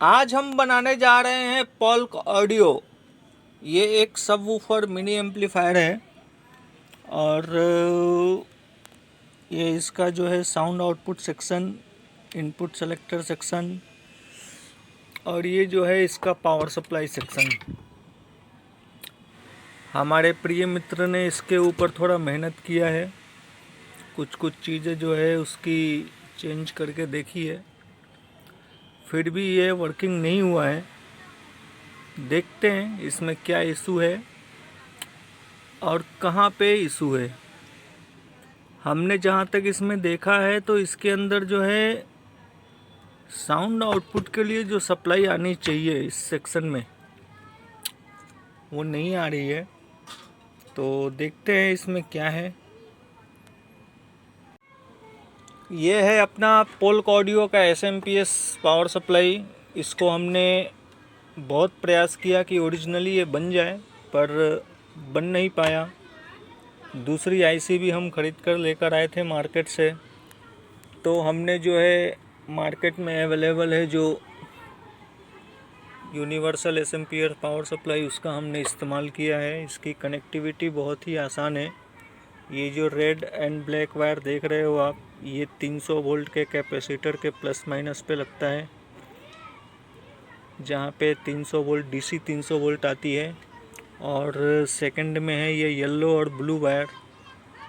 आज हम बनाने जा रहे हैं पोल्क ऑडियो। ये एक सबवूफर मिनी एम्पलीफायर है और ये इसका जो है sound output section, input selector section और ये जो है इसका पावर सप्लाई सेक्शन। हमारे प्रिय मित्र ने इसके ऊपर थोड़ा मेहनत किया है, कुछ चीज़ें जो है उसकी चेंज करके देखी है, फिर भी ये वर्किंग नहीं हुआ है। देखते हैं इसमें क्या इशू है और कहाँ पे इशू है। हमने जहाँ तक इसमें देखा है तो इसके अंदर जो है साउंड आउटपुट के लिए जो सप्लाई आनी चाहिए इस सेक्शन में वो नहीं आ रही है। तो देखते हैं इसमें क्या है। ये है अपना पोल्क ऑडियो का SMPS पावर सप्लाई। इसको हमने बहुत प्रयास किया कि ओरिजिनली ये बन जाए, पर बन नहीं पाया। दूसरी IC भी हम ख़रीद कर लेकर आए थे मार्केट से। तो हमने जो है मार्केट में अवेलेबल है जो यूनिवर्सल SMPS पावर सप्लाई, उसका हमने इस्तेमाल किया है। इसकी कनेक्टिविटी बहुत ही आसान है। ये जो रेड एंड ब्लैक वायर देख रहे हो आप, ये 300 वोल्ट के कैपेसिटर के प्लस माइनस पे लगता है, जहाँ पे 300 वोल्ट DC 300 वोल्ट आती है। और सेकंड में है ये येलो और ब्लू वायर।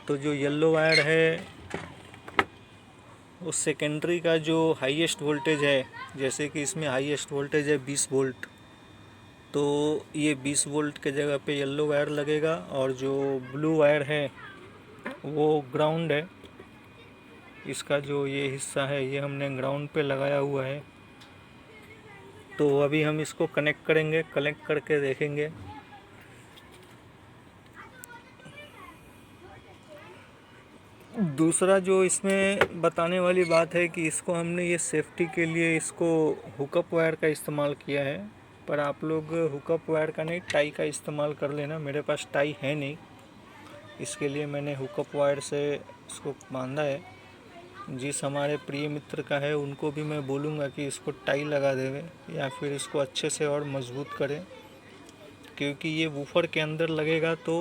तो जो येलो वायर है उस सेकेंडरी का जो हाईएस्ट वोल्टेज है, जैसे कि इसमें हाईएस्ट वोल्टेज है 20 वोल्ट, तो ये 20 वोल्ट के जगह पे येलो वायर लगेगा। और जो ब्लू वायर है वो ग्राउंड है। इसका जो ये हिस्सा है ये हमने ग्राउंड पे लगाया हुआ है। तो अभी हम इसको कनेक्ट करेंगे, कनेक्ट करके देखेंगे। दूसरा जो इसमें बताने वाली बात है कि इसको हमने ये सेफ्टी के लिए इसको हुकअप वायर का इस्तेमाल किया है, पर आप लोग हुकअप वायर का नहीं, टाई का इस्तेमाल कर लेना। मेरे पास टाई है नहीं, इसके लिए मैंने हुकअप वायर से इसको बांधा है। जिस हमारे प्रिय मित्र का है उनको भी मैं बोलूँगा कि इसको टाई लगा देवे या फिर इसको अच्छे से और मजबूत करें, क्योंकि ये वूफर के अंदर लगेगा तो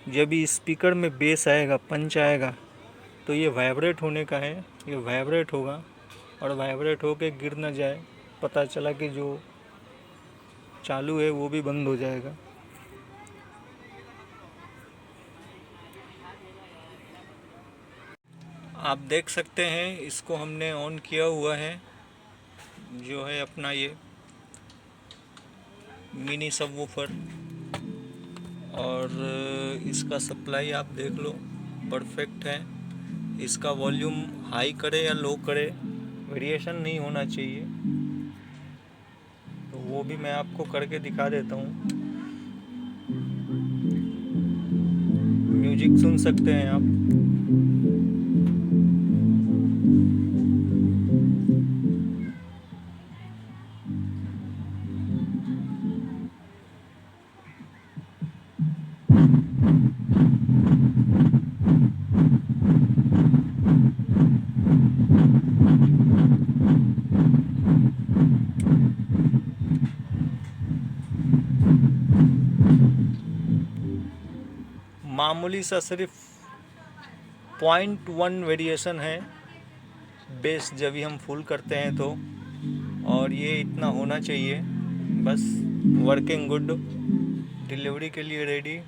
जब भी स्पीकर में बेस आएगा, पंच आएगा, तो ये वाइब्रेट होने का है। ये वाइब्रेट होगा और वाइब्रेट होके गिर न जाए, पता चला कि जो चालू है वो भी बंद हो जाएगा। आप देख सकते हैं इसको हमने ऑन किया हुआ है, जो है अपना ये मिनी सबवूफर। और इसका सप्लाई आप देख लो, परफेक्ट है। इसका वॉल्यूम हाई करे या लो करे, वेरिएशन नहीं होना चाहिए। तो वो भी मैं आपको करके दिखा देता हूँ। म्यूजिक सुन सकते हैं आप। मामूली सा सिर्फ 0.1 वेरिएशन है बेस जब भी हम फुल करते हैं तो, और ये इतना होना चाहिए बस। वर्किंग गुड, डिलीवरी के लिए रेडी।